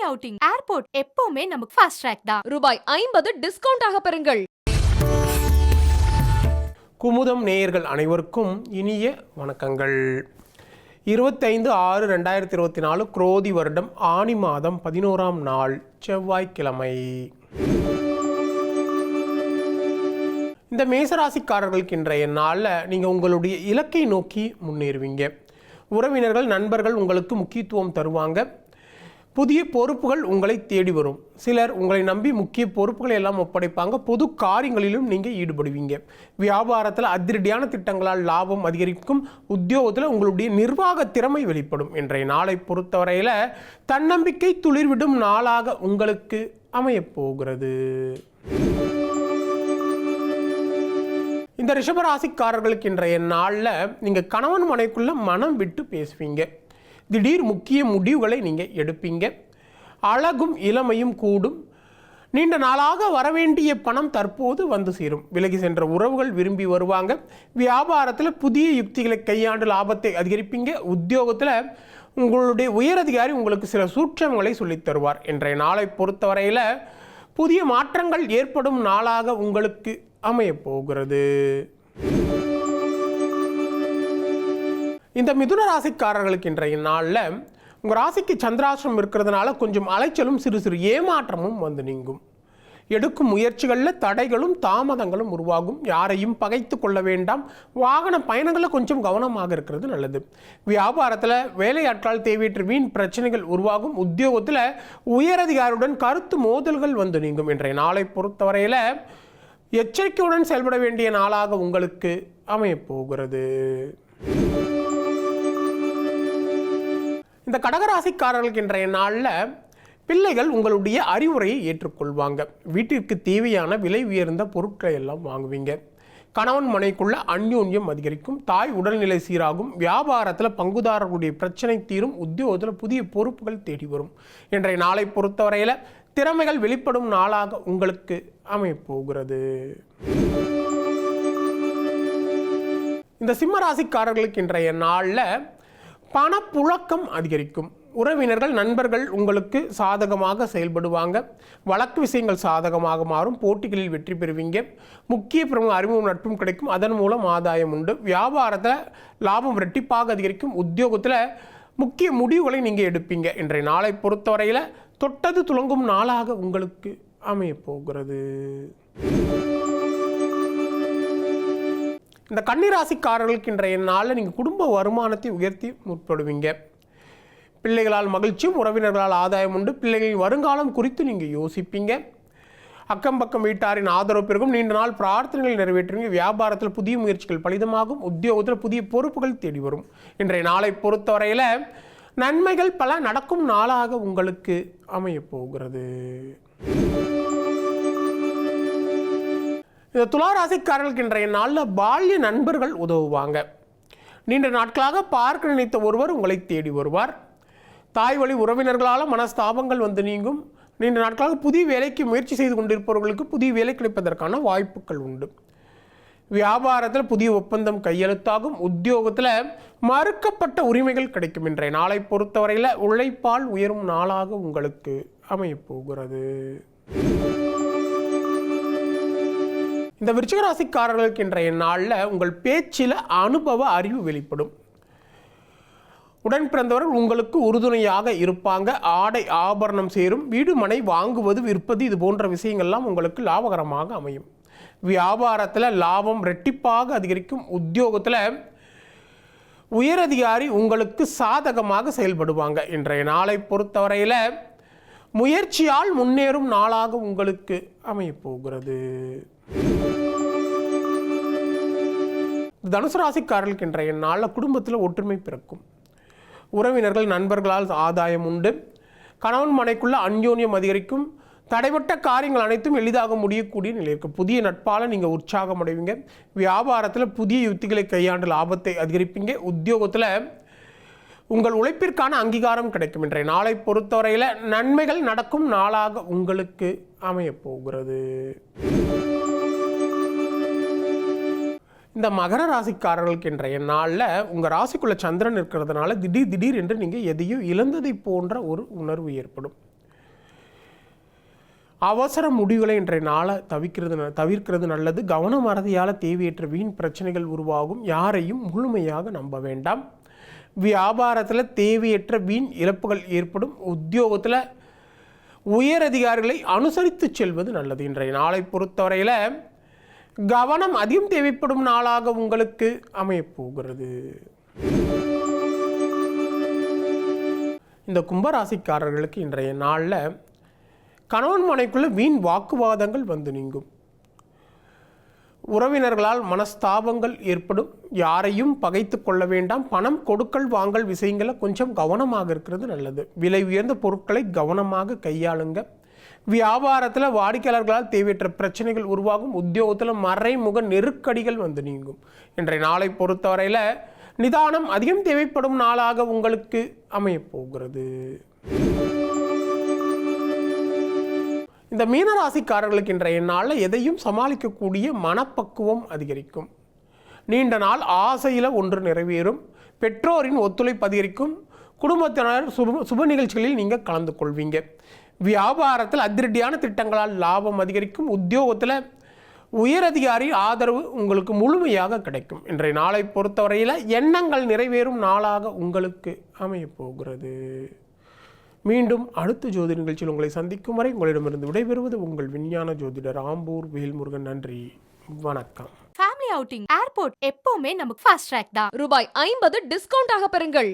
Outing, airport எப்பவுமே நமக்கு fast track தான். ரூபாய் 50 டிஸ்கவுண்ட் ஆக பெறுங்கள். குமுதம் நேயர்கள் அனைவருக்கும் இனிய வணக்கங்கள். 25/6/2024 குரோதி வருடம் ஆனி மாதம் 11ஆம் நாள் செவ்வாய்க்கிழமை. இந்த மேசராசிக்காரர்களுக்கு இன்றைய நாளில் நீங்கள் உங்களுடைய இலக்கை நோக்கி முன்னேறுவீங்க. உறவினர்கள் நண்பர்கள் உங்களுக்கு முக்கியத்துவம் தருவாங்க. புதிய பொறுப்புகள் உங்களை தேடி வரும். சிலர் உங்களை நம்பி முக்கிய பொறுப்புகளை எல்லாம் ஒப்படைப்பாங்க. பொது காரியங்களிலும் நீங்கள் ஈடுபடுவீங்க. வியாபாரத்தில் அதிரடியான திட்டங்களால் லாபம் அதிகரிக்கும். உத்தியோகத்தில் உங்களுடைய நிர்வாக திறமை வெளிப்படும். இன்றைய நாளை பொறுத்தவரையில் தன்னம்பிக்கை துளிர்விடும் நாளாக உங்களுக்கு அமையப்போகிறது. இந்த ரிஷபராசிக்காரர்களுக்கு இன்றைய நாளில் நீங்கள் கணவன் மனைக்குள்ள மனம் விட்டு பேசுவீங்க. திடீர் முக்கிய முடிவுகளை நீங்கள் எடுப்பீங்க. அழகும் இளமையும் கூடும். நீண்ட நாளாக வரவேண்டிய பணம் தற்போது வந்து சேரும். விலகி சென்ற உறவுகள் விரும்பி வருவாங்க. வியாபாரத்தில் புதிய யுக்திகளை கையாண்டு லாபத்தை அதிகரிப்பீங்க. உத்தியோகத்தில் உங்களுடைய உயரதிகாரி உங்களுக்கு சில சூட்சமங்களை சொல்லித் தருவார். இன்றைய நாளை பொறுத்தவரையில் புதிய மாற்றங்கள் ஏற்படும் நாளாக உங்களுக்கு அமையப்போகிறது. இந்த மிதுன ராசிக்காரர்களுக்கு இன்றைய நாளில் உங்கள் ராசிக்கு சந்திராசிரமம் இருக்கிறதுனால கொஞ்சம் அலைச்சலும் சிறு சிறு ஏமாற்றமும் வந்து நீங்கும். எடுக்கும் முயற்சிகளில் தடைகளும் தாமதங்களும் உருவாகும். யாரையும் பகைத்து கொள்ள வேண்டாம். வாகன பயணங்களில் கொஞ்சம் கவனமாக இருக்கிறது நல்லது. வியாபாரத்தில் வேலையாட்களால் தேவையற்ற வீண் பிரச்சனைகள் உருவாகும். உத்தியோகத்தில் உயரதிகாரியுடன் கருத்து மோதல்கள் வந்து நீங்கும். இன்றைய நாளை பொறுத்தவரையில் எச்சரிக்கையுடன் செயல்பட வேண்டிய நாளாக உங்களுக்கு அமையப்போகிறது. இந்த கடகராசிக்காரர்களுக்கு இன்றைய நாளில் பிள்ளைகள் உங்களுடைய அறிவுரையை ஏற்றுக்கொள்வாங்க. வீட்டிற்கு தேவையான விலை உயர்ந்த பொருட்களை எல்லாம் வாங்குவீங்க. கணவன் மனைக்குள்ள அந்யோன்யம் அதிகரிக்கும். தாய் உடல்நிலை சீராகும். வியாபாரத்தில் பங்குதாரர்களுடைய பிரச்சனை தீரும். உத்தியோகத்தில் புதிய பொறுப்புகள் தேடி வரும். இன்றைய நாளை பொறுத்தவரையில் திறமைகள் வெளிப்படும் நாளாக உங்களுக்கு அமையப்போகிறது. இந்த சிம்ம ராசிக்காரர்களுக்கு இன்றைய நாளில் பணப்புழக்கம் அதிகரிக்கும். உறவினர்கள் நண்பர்கள் உங்களுக்கு சாதகமாக செயல்படுவாங்க. வழக்கு விஷயங்கள் சாதகமாக மாறும். போட்டிகளில் வெற்றி பெறுவீங்க. முக்கிய பிரமுக அறிமுகம் நட்பும் கிடைக்கும். அதன் மூலம் ஆதாயம் உண்டு. வியாபாரத்தில் லாபம் இரட்டிப்பாக அதிகரிக்கும். உத்தியோகத்தில் முக்கிய முடிவுகளை நீங்கள் எடுப்பீங்க. இன்றைய நாளை பொறுத்தவரையில் தொட்டது துலங்கும் நாளாக உங்களுக்கு அமையப்போகிறது. இந்த கன்னிராசிக்காரர்களுக்கு இன்றைய நாளில் நீங்கள் குடும்ப வருமானத்தை உயர்த்தி முற்படுவீங்க. பிள்ளைகளால் மகிழ்ச்சியும் உறவினர்களால் ஆதாயம் உண்டு. பிள்ளைகளின் வருங்காலம் குறித்து நீங்கள் யோசிப்பீங்க. அக்கம் பக்கம் வீட்டாரின் ஆதரவு பெருகும். நீண்ட நாள் பிரார்த்தனைகள் நிறைவேற்றுவீங்க. வியாபாரத்தில் புதிய முயற்சிகள் பலிதமாகும். உத்தியோகத்தில் புதிய பொறுப்புகள் தேடி வரும். இன்றைய நாளை பொறுத்தவரையில் நன்மைகள் பல நடக்கும் நாளாக உங்களுக்கு அமையப்போகிறது. இந்த துளாராசிக்காரர்களுக்கு இன்றைய நாளில் பால்ய நண்பர்கள் உதவுவாங்க. நீண்ட நாட்களாக பார்க்க நினைத்த ஒருவர் உங்களை தேடி வருவார். தாய் வழி உறவினர்களால் மனஸ்தாபங்கள் வந்து நீங்கும். நீண்ட நாட்களாக புதிய வேலைக்கு முயற்சி செய்து கொண்டிருப்பவர்களுக்கு புதிய வேலை கிடைப்பதற்கான வாய்ப்புகள் உண்டு. வியாபாரத்தில் புதிய ஒப்பந்தம் கையெழுத்தாகும். உத்தியோகத்தில் மறுக்கப்பட்ட உரிமைகள் கிடைக்கும். இன்றைய நாளை பொறுத்தவரையில் உழைப்பால் உயரும் நாளாக உங்களுக்கு அமையப்போகிறது. இந்த விருச்சிக ராசிக்காரர்களுக்கு இன்றைய நாளில் உங்கள் பேச்சில் அனுபவ அறிவு வெளிப்படும். உடன் பிறந்தவர்கள் உங்களுக்கு உறுதுணையாக இருப்பாங்க. ஆடை ஆபரணம் சேரும். வீடு மனை வாங்குவது விற்பது இது போன்ற விஷயங்கள்லாம் உங்களுக்கு லாபகரமாக அமையும். வியாபாரத்தில் லாபம் இரட்டிப்பாக அதிகரிக்கும். உத்தியோகத்தில் உயரதிகாரி உங்களுக்கு சாதகமாக செயல்படுவாங்க. இன்றைய நாளை பொறுத்தவரையில் முயற்சியால் முன்னேறும் நாளாக உங்களுக்கு அமையப்போகிறது. தனுசு ராசிக்காரர்களுக்கு இன்றைய நாளில் குடும்பத்தில் ஒற்றுமை பிறக்கும். உறவினர்கள் நண்பர்களால் ஆதாயம் உண்டு. கணவன் மனைக்குள்ள அந்யோன்யம் அதிகரிக்கும். தடைப்பட்ட காரியங்கள் அனைத்தும் எளிதாக முடியக்கூடிய நிலை இருக்கும். புதிய நட்பால் நீங்கள் உற்சாகம் அடைவீங்க. வியாபாரத்தில் புதிய யுக்திகளை கையாண்டு லாபத்தை அதிகரிப்பீங்க. உத்தியோகத்தில் உங்கள் உழைப்பிற்கான அங்கீகாரம் கிடைக்கும். இன்றைய நாளை பொறுத்தவரையில் நன்மைகள் நடக்கும் நாளாக உங்களுக்கு அமையப்போகிறது. இந்த மகர ராசிக்காரர்களுக்கு இன்றைய நாளில் உங்கள் ராசிக்குள்ள சந்திரன் இருக்கிறதுனால திடீர் என்று நீங்கள் எதையும் இழந்ததை போன்ற ஒரு உணர்வு ஏற்படும். அவசர முடிவுகளை இன்றைய நாளை தவிர்க்கிறது நல்லது. கவன மறதியால் தேவையற்ற வீண் பிரச்சனைகள் உருவாகும். யாரையும் முழுமையாக நம்ப வேண்டாம். வியாபாரத்தில் தேவையற்ற வீண் இழப்புகள் ஏற்படும். உத்தியோகத்தில் உயர் அதிகாரிகளை அனுசரித்து செல்வது நல்லது. இன்றைய நாளை பொறுத்தவரையில் கவனம் அதிகம் தேவைப்படும் நாளாக உங்களுக்கு அமையப்போகிறது. இந்த கும்பராசிக்காரர்களுக்கு இன்றைய நாளில் கணவன் மனைக்குள்ள வீண் வாக்குவாதங்கள் வந்து நீங்கும். உறவினர்களால் மனஸ்தாபங்கள் ஏற்படும். யாரையும் பகைத்து கொள்ள வேண்டாம். பணம் கொடுக்கல் வாங்கல் விஷயங்களில் கொஞ்சம் கவனமாக இருக்கிறது நல்லது. விலை உயர்ந்த பொருட்களை கவனமாக கையாளுங்க. வியாபாரத்தில் வாடிக்கையாளர்களால் தேவையற்ற பிரச்சனைகள் உருவாகும். உத்தியோகத்தில் மறைமுக நெருக்கடிகள் வந்து நீங்கும். இன்றைய நாளை பொறுத்தவரையில் நிதானம் அதிகம் தேவைப்படும் நாளாக உங்களுக்கு அமையப்போகிறது. இந்த மீனராசிக்காரர்களுக்கு இன்றைய நாளில் எதையும் சமாளிக்கக்கூடிய மனப்பக்குவம் அதிகரிக்கும். நீண்ட நாள் ஆசையில் ஒன்று நிறைவேறும். பெற்றோரின் ஒத்துழைப்பு அதிகரிக்கும். குடும்பத்தினர் சுப நிகழ்ச்சிகளில் நீங்கள் கலந்து கொள்வீங்க. வியாபாரத்தில் அதிரடியான திட்டங்களால் லாபம் அதிகரிக்கும். உத்தியோகத்தில் உயரதிகாரி ஆதரவு உங்களுக்கு முழுமையாக கிடைக்கும். இன்றைய நாளை பொறுத்தவரையில் எண்ணங்கள் நிறைவேறும் நாளாக உங்களுக்கு அமையப்போகிறது. மீண்டும் அடுத்த ஜோதிட நிகழ்ச்சியில் உங்களை சந்திக்கும் வரை உங்களிடமிருந்து விடைபெறுவது உங்கள் விஞ்ஞான ஜோதிடர் ஆம்பூர் வேல்முருகன். நன்றி, வணக்கம். ஃபேமிலி அவுட்டிங், ஏர்போர்ட் எப்பவுமே நமக்கு ஃபாஸ்ட் ட்ராக் தான். ரூபாய் 50 டிஸ்கவுண்ட் ஆக பெறுங்கள்.